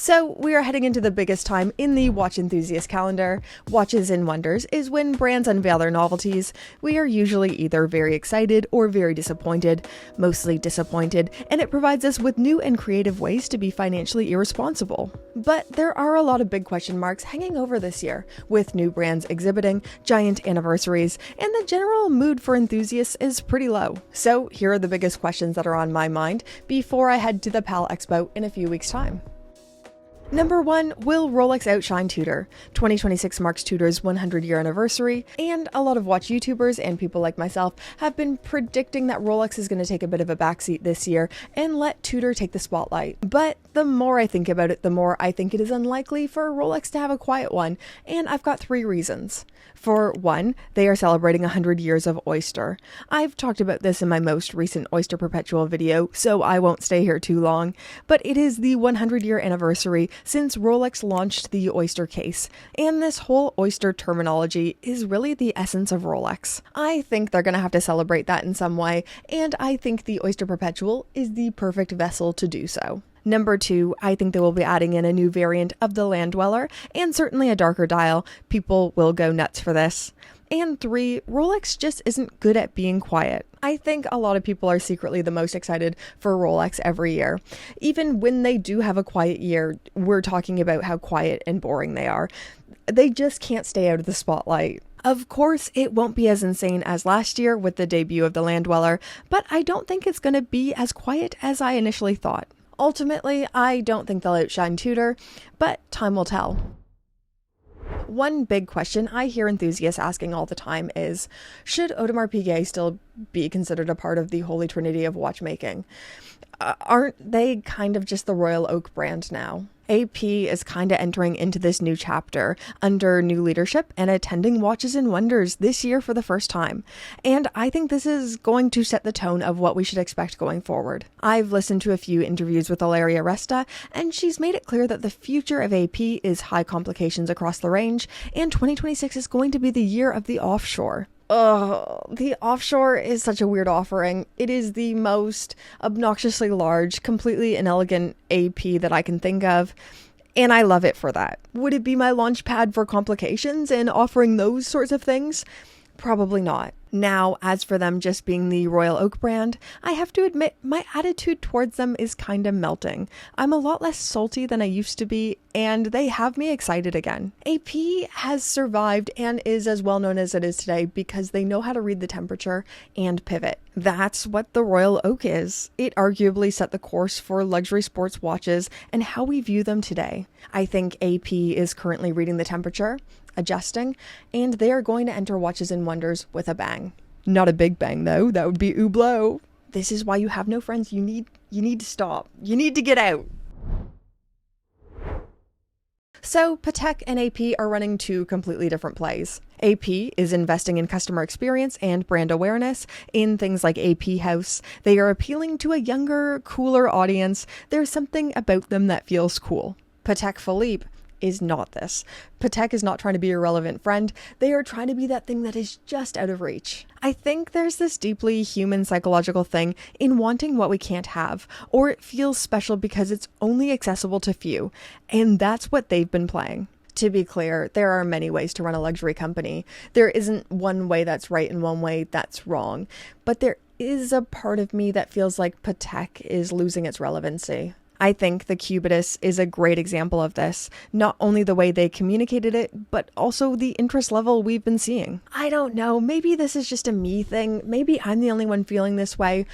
So we are heading into the biggest time in the watch enthusiast calendar. Watches and Wonders is when brands unveil their novelties. We are usually either very excited or very disappointed, mostly disappointed, and it provides us with new and creative ways to be financially irresponsible. But there are a lot of big question marks hanging over this year, with new brands exhibiting, giant anniversaries, and the general mood for enthusiasts is pretty low. So here are the biggest questions that are on my mind before I head to the Palexpo in a few weeks' time. Number 1, will Rolex outshine Tudor? 2026 marks Tudor's 100-year anniversary, and a lot of watch YouTubers and people like myself have been predicting that Rolex is going to take a bit of a backseat this year and let Tudor take the spotlight. But the more I think about it, the more I think it is unlikely for Rolex to have a quiet one, and I've got 3 reasons. For one, they are celebrating 100 years of Oyster. I've talked about this in my most recent Oyster Perpetual video, so I won't stay here too long, but it is the 100-year anniversary since Rolex launched the Oyster case, and this whole Oyster terminology is really the essence of Rolex. I think they're going to have to celebrate that in some way, and I think the Oyster Perpetual is the perfect vessel to do so. Number 2, I think they will be adding in a new variant of the Land Dweller, and certainly a darker dial. People will go nuts for this. And 3, Rolex just isn't good at being quiet. I think a lot of people are secretly the most excited for Rolex every year. Even when they do have a quiet year, we're talking about how quiet and boring they are. They just can't stay out of the spotlight. Of course, it won't be as insane as last year with the debut of the Land Dweller, but I don't think it's going to be as quiet as I initially thought. Ultimately, I don't think they'll outshine Tudor, but time will tell. One big question I hear enthusiasts asking all the time is, should Audemars Piguet still be considered a part of the holy trinity of watchmaking? Aren't they kind of just the Royal Oak brand now? AP is kind of entering into this new chapter under new leadership and attending Watches and Wonders this year for the first time. And I think this is going to set the tone of what we should expect going forward. I've listened to a few interviews with Ilaria Resta, and she's made it clear that the future of AP is high complications across the range, and 2026 is going to be the year of the offshore. The offshore is such a weird offering. It is the most obnoxiously large, completely inelegant AP that I can think of, and I love it for that. Would it be my launch pad for complications and offering those sorts of things? Probably not. Now, as for them just being the Royal Oak brand, I have to admit my attitude towards them is kind of melting. I'm a lot less salty than I used to be, and they have me excited again. AP has survived and is as well known as it is today because they know how to read the temperature and pivot. That's what the Royal Oak is. It arguably set the course for luxury sports watches and how we view them today. I think AP is currently reading the temperature, adjusting, and they are going to enter Watches and Wonders with a bang. Not a big bang though, that would be oublo. This is why you have no friends. You need to stop. You need to get out. So Patek and AP are running 2 completely different plays. AP is investing in customer experience and brand awareness in things like AP House. They are appealing to a younger, cooler audience. There's something about them that feels cool. Patek Philippe is not this. Patek is not trying to be a relevant friend. They are trying to be that thing that is just out of reach. I think there's this deeply human psychological thing in wanting what we can't have, or it feels special because it's only accessible to few, and that's what they've been playing. To be clear, there are many ways to run a luxury company. There isn't one way that's right and one way that's wrong, but there is a part of me that feels like Patek is losing its relevancy. I think the Cubitus is a great example of this, not only the way they communicated it, but also the interest level we've been seeing. I don't know, maybe this is just a me thing, maybe I'm the only one feeling this way.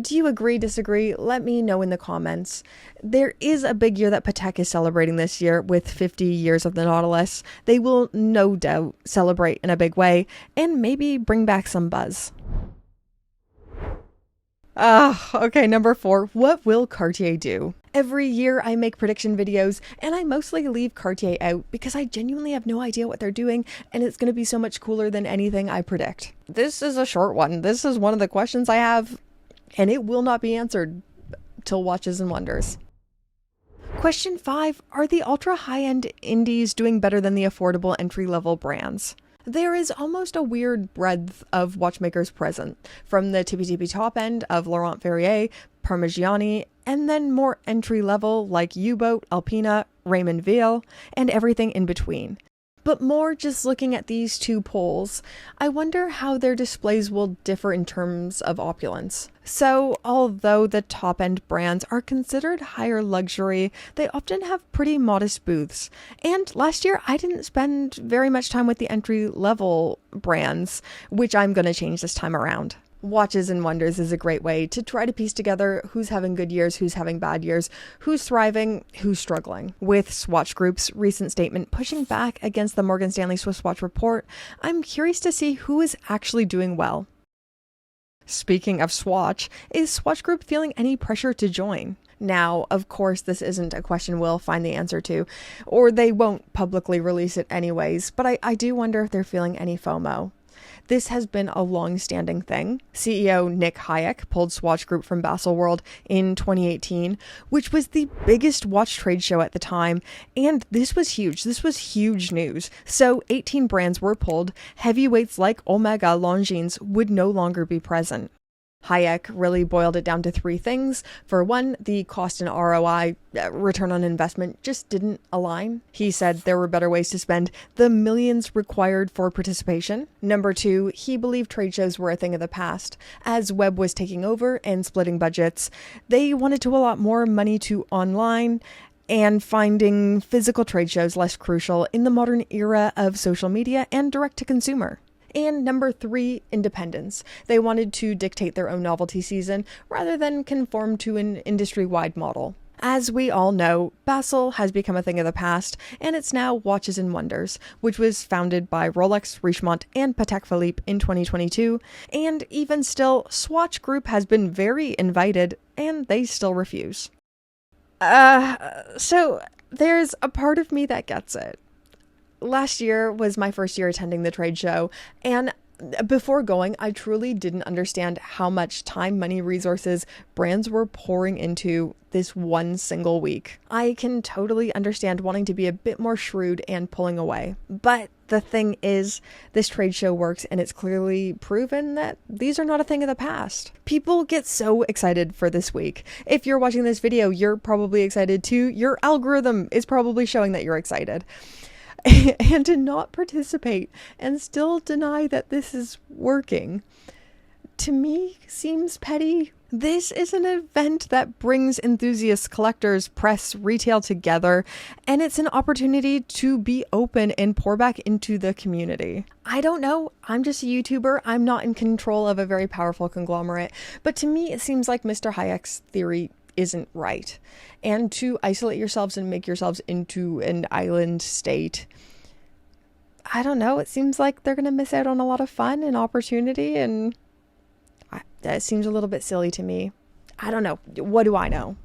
Do you agree, disagree? Let me know in the comments. There is a big year that Patek is celebrating this year with 50 years of the Nautilus. They will no doubt celebrate in a big way, and maybe bring back some buzz. Okay, number 4. What will Cartier do? Every year I make prediction videos and I mostly leave Cartier out because I genuinely have no idea what they're doing and it's going to be so much cooler than anything I predict. This is a short one. This is one of the questions I have and it will not be answered till Watches and Wonders. Question 5. Are the ultra high-end indies doing better than the affordable entry-level brands? There is almost a weird breadth of watchmakers present, from the tippy-tippy top end of Laurent Ferrier, Parmigiani, and then more entry level like U-Boat, Alpina, Raymond Weil, and everything in between. But more just looking at these two poles, I wonder how their displays will differ in terms of opulence. So, although the top-end brands are considered higher luxury, they often have pretty modest booths. And last year, I didn't spend very much time with the entry-level brands, which I'm going to change this time around. Watches and Wonders is a great way to try to piece together who's having good years, who's having bad years, who's thriving, who's struggling. With Swatch Group's recent statement pushing back against the Morgan Stanley Swiss Watch report, I'm curious to see who is actually doing well. Speaking of Swatch, is Swatch Group feeling any pressure to join? Now, of course, this isn't a question we'll find the answer to, or they won't publicly release it anyways, but I do wonder if they're feeling any FOMO. This has been a long-standing thing. CEO Nick Hayek pulled Swatch Group from Baselworld in 2018, which was the biggest watch trade show at the time, and this was huge. This was huge news. So 18 brands were pulled. Heavyweights like Omega Longines would no longer be present. Hayek really boiled it down to three things. For one, the cost and ROI, return on investment, just didn't align. He said there were better ways to spend the millions required for participation. Number two, he believed trade shows were a thing of the past. As web was taking over and splitting budgets, they wanted to allot more money to online, and finding physical trade shows less crucial in the modern era of social media and direct-to-consumer. And number three, independence. They wanted to dictate their own novelty season rather than conform to an industry-wide model. As we all know, Basel has become a thing of the past, and it's now Watches and Wonders, which was founded by Rolex, Richemont, and Patek Philippe in 2022. And even still, Swatch Group has been very invited, and they still refuse. So there's a part of me that gets it. Last year was my first year attending the trade show, and before going, I truly didn't understand how much time, money, resources brands were pouring into this one single week. I can totally understand wanting to be a bit more shrewd and pulling away. But the thing is, this trade show works, and it's clearly proven that these are not a thing of the past. People get so excited for this week. If you're watching this video, you're probably excited too. Your algorithm is probably showing that you're excited. And to not participate and still deny that this is working, to me, seems petty. This is an event that brings enthusiasts, collectors, press, retail together, and it's an opportunity to be open and pour back into the community. I don't know. I'm just a YouTuber. I'm not in control of a very powerful conglomerate, but to me, it seems like Mr. Hayek's theory isn't right. And to isolate yourselves and make yourselves into an island state, I don't know, it seems like they're going to miss out on a lot of fun and opportunity, and that seems a little bit silly to me. I don't know. What do I know?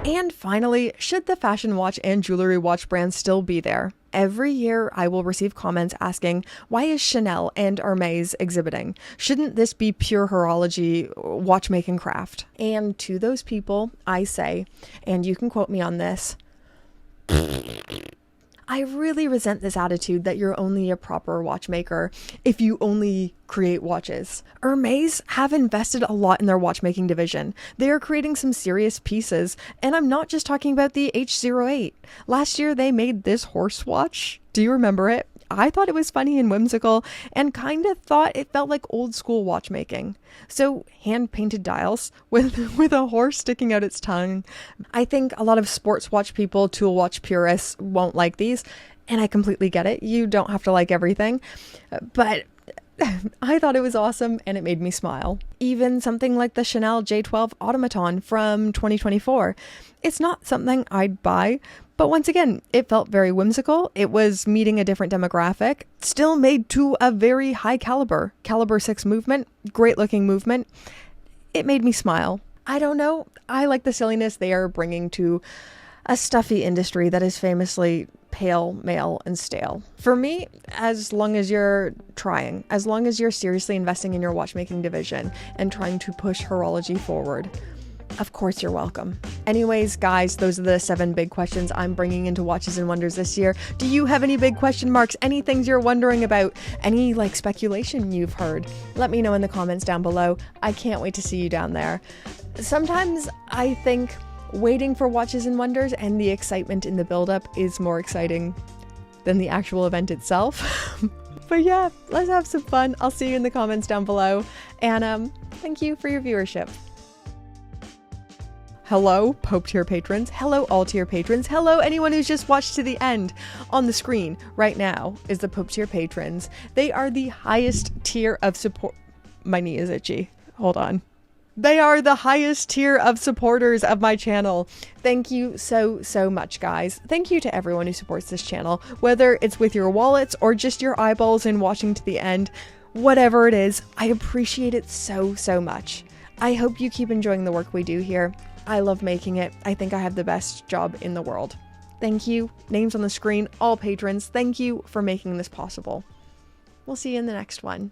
And finally, should the fashion watch and jewelry watch brands still be there? Every year I will receive comments asking, why is Chanel and Hermes exhibiting? Shouldn't this be pure horology, watchmaking craft? And to those people, I say, and you can quote me on this, I really resent this attitude that you're only a proper watchmaker if you only create watches. Hermes have invested a lot in their watchmaking division. They are creating some serious pieces, and I'm not just talking about the H08. Last year they made this horse watch. Do you remember it? I thought it was funny and whimsical, and kind of thought it felt like old school watchmaking. So hand-painted dials with a horse sticking out its tongue. I think a lot of sports watch people, tool watch purists won't like these, and I completely get it. You don't have to like everything, but I thought it was awesome and it made me smile. Even something like the Chanel J12 Automaton from 2024. It's not something I'd buy, but once again, it felt very whimsical. It was meeting a different demographic, still made to a very high caliber 6 movement, great looking movement. It made me smile. I don't know. I like the silliness they are bringing to a stuffy industry that is famously pale, male, and stale. For me, as long as you're trying, as long as you're seriously investing in your watchmaking division and trying to push horology forward, of course you're welcome. Anyways, guys, those are the 7 big questions I'm bringing into Watches and Wonders this year. Do you have any big question marks? Any things you're wondering about? Any speculation you've heard? Let me know in the comments down below. I can't wait to see you down there. Sometimes I think waiting for Watches and Wonders and the excitement in the build-up is more exciting than the actual event itself. But yeah, let's have some fun. I'll see you in the comments down below. And thank you for your viewership. Hello, Pope tier patrons. Hello, all tier patrons. Hello, anyone who's just watched to the end. On the screen right now is the Pope tier patrons. They are the highest tier of support. My knee is itchy. Hold on. They are the highest tier of supporters of my channel. Thank you so much, guys. Thank you to everyone who supports this channel, whether it's with your wallets or just your eyeballs and watching to the end. Whatever it is, I appreciate it so much. I hope you keep enjoying the work we do here. I love making it. I think I have the best job in the world. Thank you. Names on the screen, all patrons. Thank you for making this possible. We'll see you in the next one.